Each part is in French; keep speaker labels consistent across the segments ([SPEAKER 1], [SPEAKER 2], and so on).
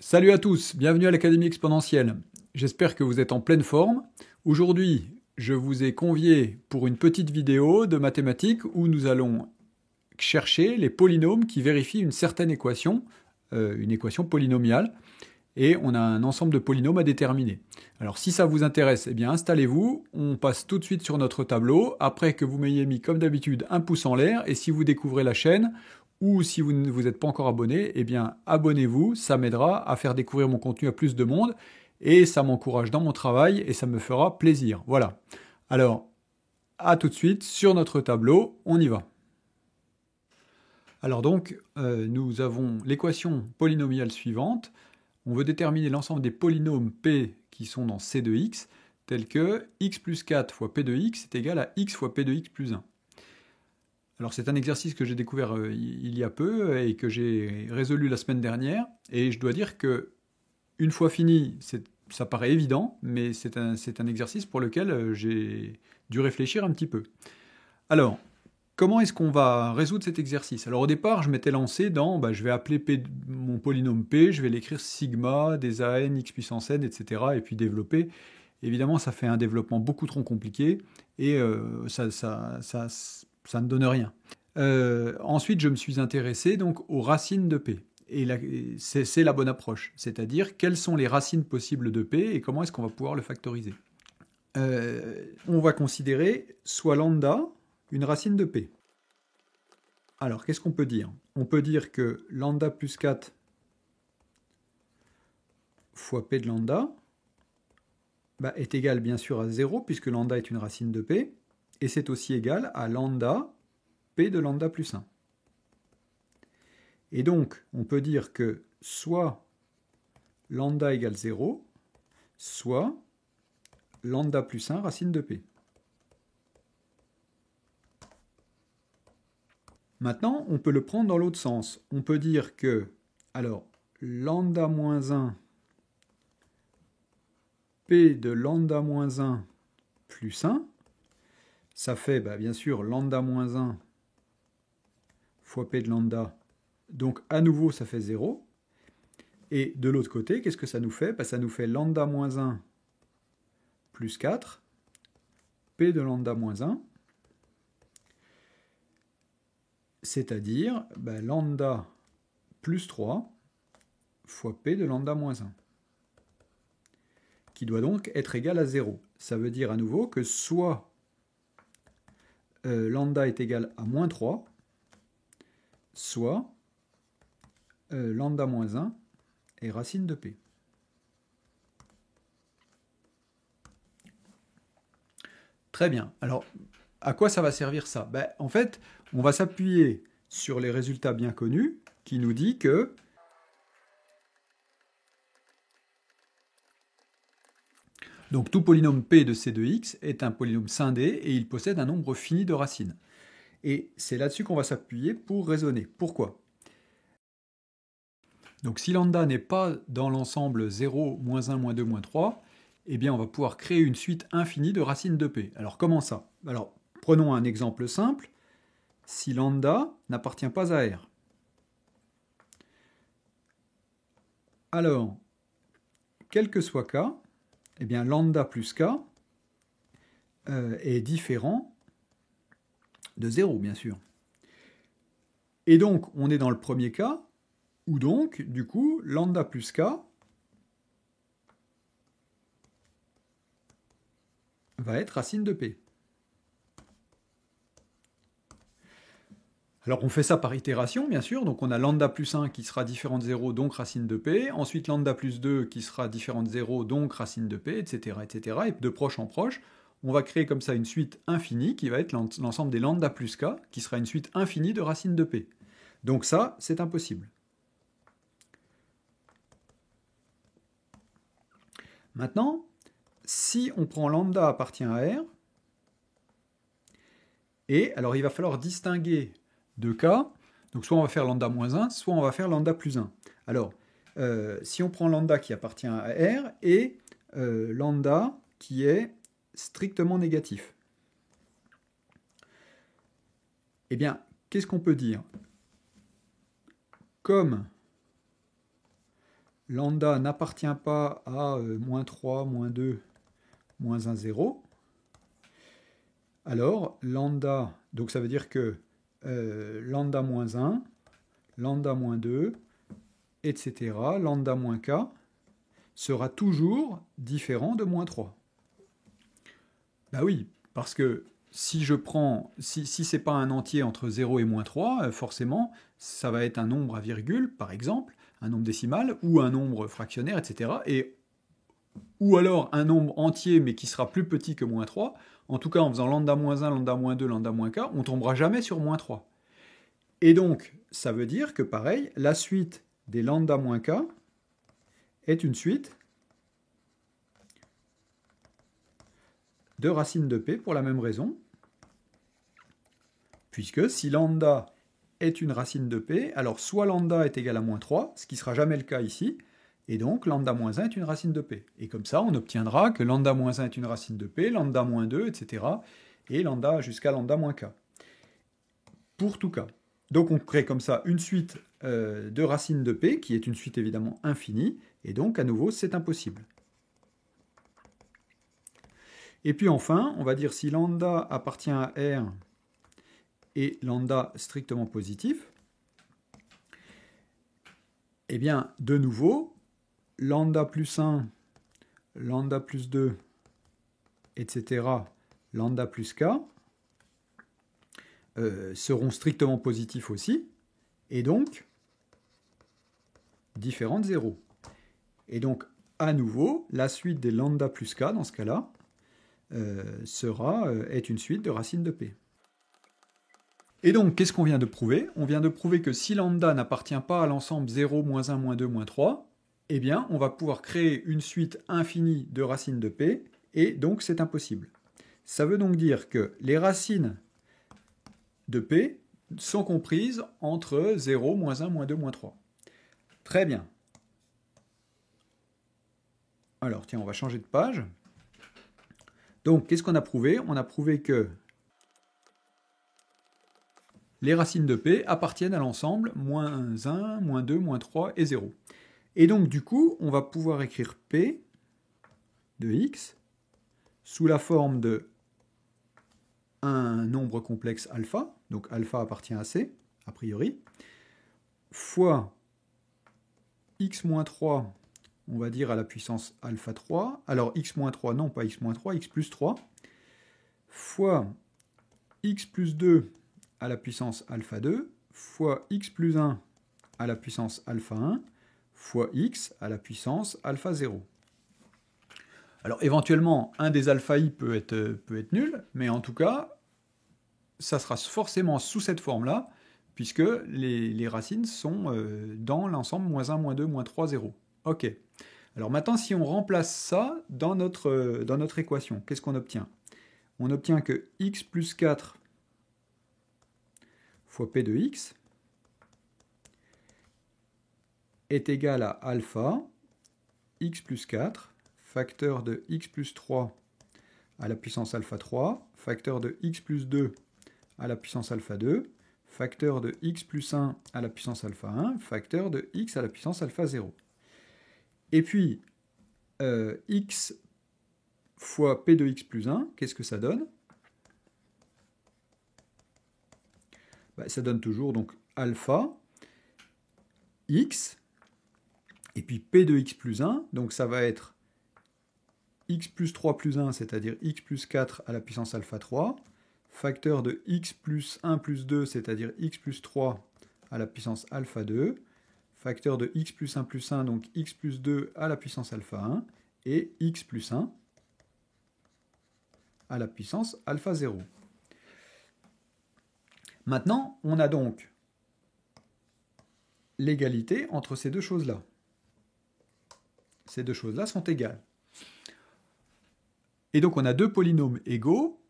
[SPEAKER 1] Salut à tous, bienvenue à l'Académie exponentielle. J'espère que vous êtes en pleine forme. Aujourd'hui, je vous ai convié pour une petite vidéo de mathématiques où nous allons chercher les polynômes qui vérifient une certaine équation, une équation polynomiale, et on a un ensemble de polynômes à déterminer. Alors si ça vous intéresse, eh bien installez-vous, on passe tout de suite sur notre tableau, après que vous m'ayez mis comme d'habitude un pouce en l'air, et si vous découvrez la chaîne, ou si vous ne vous êtes pas encore abonné, eh bien abonnez-vous, ça m'aidera à faire découvrir mon contenu à plus de monde, et ça m'encourage dans mon travail, et ça me fera plaisir. Voilà. Alors, à tout de suite sur notre tableau, on y va. Alors donc, nous avons l'équation polynomiale suivante. On veut déterminer l'ensemble des polynômes P qui sont dans C de x, tels que x plus 4 fois P de x est égal à x fois P de x plus 1. Alors c'est un exercice que j'ai découvert il y a peu et que j'ai résolu la semaine dernière, et je dois dire que une fois fini, ça paraît évident, mais c'est un exercice pour lequel j'ai dû réfléchir un petit peu. Alors, comment est-ce qu'on va résoudre cet exercice? Alors au départ, je m'étais lancé dans, je vais appeler mon polynôme P, je vais l'écrire sigma des AN x puissance n, etc. et puis développer. Évidemment, ça fait un développement beaucoup trop compliqué et ça ne donne rien. Ensuite, je me suis intéressé donc aux racines de P. Et c'est la bonne approche, c'est-à-dire quelles sont les racines possibles de P et comment est-ce qu'on va pouvoir le factoriser. On va considérer soit lambda une racine de P. Alors, qu'est-ce qu'on peut dire? On peut dire que lambda plus 4 fois P de lambda est égal bien sûr à 0, puisque lambda est une racine de P, et c'est aussi égal à lambda P de lambda plus 1. Et donc, on peut dire que soit lambda égale 0, soit lambda plus 1 racine de P. Maintenant, on peut le prendre dans l'autre sens. On peut dire que, alors, lambda moins 1, P de lambda moins 1 plus 1, ça fait bien sûr lambda moins 1 fois P de lambda, donc à nouveau ça fait 0. Et de l'autre côté, qu'est-ce que ça nous fait? Ça nous fait lambda moins 1 plus 4, P de lambda moins 1, c'est-à-dire lambda plus 3 fois P de lambda moins 1, qui doit donc être égal à 0. Ça veut dire à nouveau que soit lambda est égal à moins 3, soit lambda moins 1 est racine de P. Très bien. Alors, à quoi ça va servir ça? En fait, on va s'appuyer sur les résultats bien connus qui nous dit que donc tout polynôme P de C de x est un polynôme scindé et il possède un nombre fini de racines. Et c'est là-dessus qu'on va s'appuyer pour raisonner. Pourquoi? Donc si lambda n'est pas dans l'ensemble 0, moins 1, moins 2, moins 3, eh bien on va pouvoir créer une suite infinie de racines de P. Alors comment ça? Alors prenons un exemple simple. Si lambda n'appartient pas à R. Alors, quel que soit K, eh bien lambda plus K est différent de 0, bien sûr. Et donc, on est dans le premier cas, où donc, du coup, lambda plus K va être racine de P. Alors on fait ça par itération, bien sûr, donc on a lambda plus 1 qui sera différent de 0, donc racine de P, ensuite lambda plus 2 qui sera différent de 0, donc racine de P, etc., etc., et de proche en proche, on va créer comme ça une suite infinie qui va être l'ensemble des lambda plus K, qui sera une suite infinie de racines de P. Donc ça, c'est impossible. Maintenant, si on prend lambda appartient à R, et alors il va falloir distinguer deux cas, donc soit on va faire lambda moins 1, soit on va faire lambda plus 1. Alors, si on prend lambda qui appartient à R et lambda qui est strictement négatif, eh bien, qu'est-ce qu'on peut dire? Comme lambda n'appartient pas à moins 3, moins 2, moins 1, 0, alors lambda, donc ça veut dire que lambda moins 1, lambda moins 2, etc., lambda moins k, sera toujours différent de moins 3. Ben oui, parce que si je prends, si c'est pas un entier entre 0 et moins 3, forcément, ça va être un nombre à virgule, par exemple, un nombre décimal, ou un nombre fractionnaire, etc. Ou alors un nombre entier, mais qui sera plus petit que moins 3. En tout cas, en faisant lambda moins 1, lambda moins 2, lambda moins k, on ne tombera jamais sur moins 3. Et donc, ça veut dire que, pareil, la suite des lambda moins k est une suite de racine de p pour la même raison, puisque si lambda est une racine de p, alors soit lambda est égal à moins 3, ce qui ne sera jamais le cas ici, et donc lambda moins 1 est une racine de p. Et comme ça, on obtiendra que lambda moins 1 est une racine de p, lambda moins 2, etc., et lambda jusqu'à lambda moins k. Pour tout cas. Donc on crée comme ça une suite de racines de p, qui est une suite évidemment infinie, et donc à nouveau, c'est impossible. Et puis enfin, on va dire si lambda appartient à R et lambda strictement positif, eh bien, de nouveau, lambda plus 1, lambda plus 2, etc., lambda plus k, seront strictement positifs aussi, et donc différents de 0. Et donc, à nouveau, la suite des lambda plus k, dans ce cas-là, est une suite de racines de p. Et donc, qu'est-ce qu'on vient de prouver? On vient de prouver que si lambda n'appartient pas à l'ensemble 0, moins 1, moins 2, moins 3, eh bien, on va pouvoir créer une suite infinie de racines de p, et donc c'est impossible. Ça veut donc dire que les racines de p sont comprises entre 0, moins 1, moins 2, moins 3. Très bien. Alors, tiens, on va changer de page. Donc, qu'est-ce qu'on a prouvé? On a prouvé que les racines de p appartiennent à l'ensemble moins 1, moins 2, moins 3 et 0. Et donc, du coup, on va pouvoir écrire p de x sous la forme de un nombre complexe alpha, donc alpha appartient à C, a priori, fois x-3, on va dire à la puissance alpha 3, alors x-3, non pas x-3, x plus 3, fois x plus 2 à la puissance alpha 2, fois x plus 1 à la puissance alpha 1, fois x à la puissance alpha 0. Alors éventuellement, un des alpha i peut être nul, mais en tout cas, ça sera forcément sous cette forme-là, puisque les racines sont dans l'ensemble moins 1, moins 2, moins 3, 0. Ok. Alors maintenant, si on remplace ça dans notre équation, qu'est-ce qu'on obtient? On obtient que x plus 4 fois p de x est égal à alpha x plus 4 facteur de x plus 3 à la puissance alpha 3, facteur de x plus 2 à la puissance alpha 2, facteur de x plus 1 à la puissance alpha 1, facteur de x à la puissance alpha 0. Et puis, x fois p de x plus 1, qu'est-ce que ça donne? Ça donne toujours donc alpha x, et puis p de x plus 1, donc ça va être x plus 3 plus 1, c'est-à-dire x plus 4 à la puissance alpha 3, facteur de x plus 1 plus 2, c'est-à-dire x plus 3 à la puissance alpha 2, facteur de x plus 1 plus 1, donc x plus 2 à la puissance alpha 1, et x plus 1 à la puissance alpha 0. Maintenant, on a donc l'égalité entre ces deux choses-là. Ces deux choses-là sont égales. Et donc on a deux polynômes égaux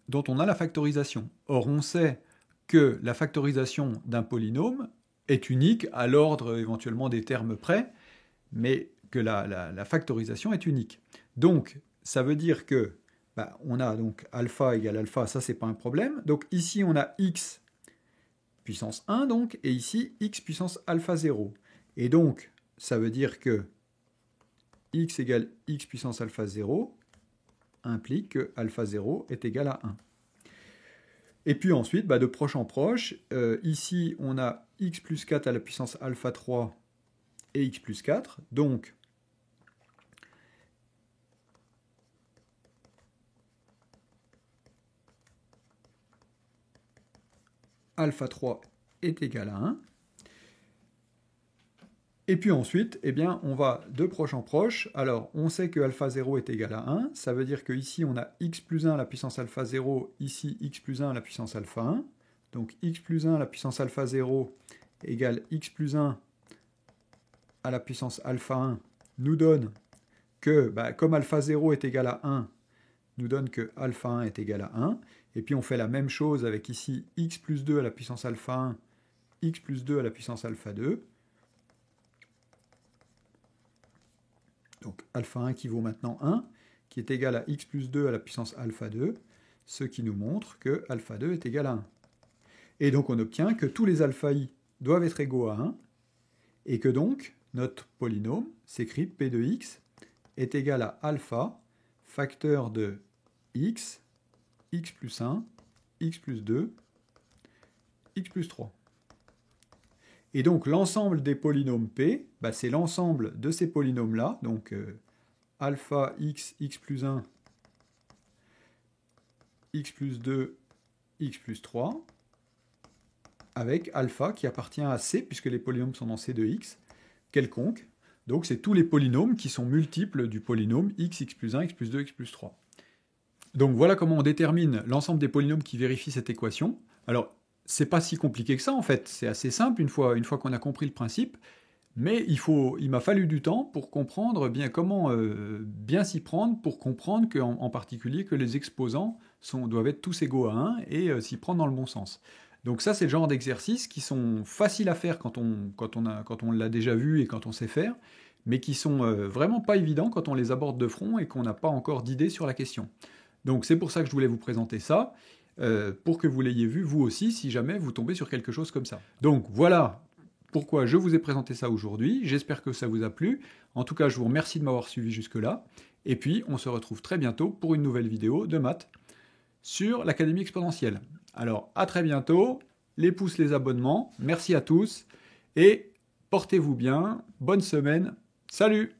[SPEAKER 1] dont on a la factorisation. Or, on sait que la factorisation d'un polynôme est unique à l'ordre éventuellement des termes près, mais que la factorisation est unique. Donc, ça veut dire que on a donc alpha égale alpha, ça c'est pas un problème. Donc ici on a x puissance 1 donc, et ici x puissance alpha 0. Et donc ça veut dire que x égale x puissance alpha 0 implique que alpha 0 est égal à 1. Et puis ensuite, de proche en proche, ici on a x plus 4 à la puissance alpha 3 et x plus 4. Donc, alpha 3 est égal à 1. Et puis ensuite, eh bien, on va de proche en proche. Alors, on sait que alpha 0 est égal à 1. Ça veut dire qu'ici, on a x plus 1 à la puissance alpha 0, ici x plus 1 à la puissance alpha 1. Donc, x plus 1 à la puissance alpha 0 égale x plus 1 à la puissance alpha 1 nous donne que, comme alpha 0 est égal à 1, nous donne que alpha 1 est égal à 1. Et puis, on fait la même chose avec ici x plus 2 à la puissance alpha 1, x plus 2 à la puissance alpha 2. Donc alpha 1 qui vaut maintenant 1, qui est égal à x plus 2 à la puissance alpha 2, ce qui nous montre que alpha 2 est égal à 1. Et donc on obtient que tous les alpha i doivent être égaux à 1, et que donc notre polynôme s'écrit p de x est égal à alpha, facteur de x, x plus 1, x plus 2, x plus 3. Et donc l'ensemble des polynômes P, c'est l'ensemble de ces polynômes-là, donc alpha x, x plus 1, x plus 2, x plus 3, avec alpha qui appartient à C, puisque les polynômes sont dans C de x, quelconque. Donc c'est tous les polynômes qui sont multiples du polynôme x, x plus 1, x plus 2, x plus 3. Donc voilà comment on détermine l'ensemble des polynômes qui vérifient cette équation. Alors, c'est pas si compliqué que ça en fait, c'est assez simple une fois qu'on a compris le principe, mais il m'a fallu du temps pour comprendre bien comment bien s'y prendre pour comprendre en particulier que les exposants doivent être tous égaux à 1 et s'y prendre dans le bon sens. Donc ça c'est le genre d'exercices qui sont faciles à faire quand on l'a déjà vu et quand on sait faire, mais qui sont vraiment pas évidents quand on les aborde de front et qu'on n'a pas encore d'idée sur la question. Donc c'est pour ça que je voulais vous présenter ça. Pour que vous l'ayez vu vous aussi si jamais vous tombez sur quelque chose comme ça. Donc voilà pourquoi je vous ai présenté ça aujourd'hui, j'espère que ça vous a plu. En tout cas, je vous remercie de m'avoir suivi jusque-là, et puis on se retrouve très bientôt pour une nouvelle vidéo de maths sur l'Académie exponentielle. Alors à très bientôt, les pouces, les abonnements, merci à tous, et portez-vous bien, bonne semaine, salut!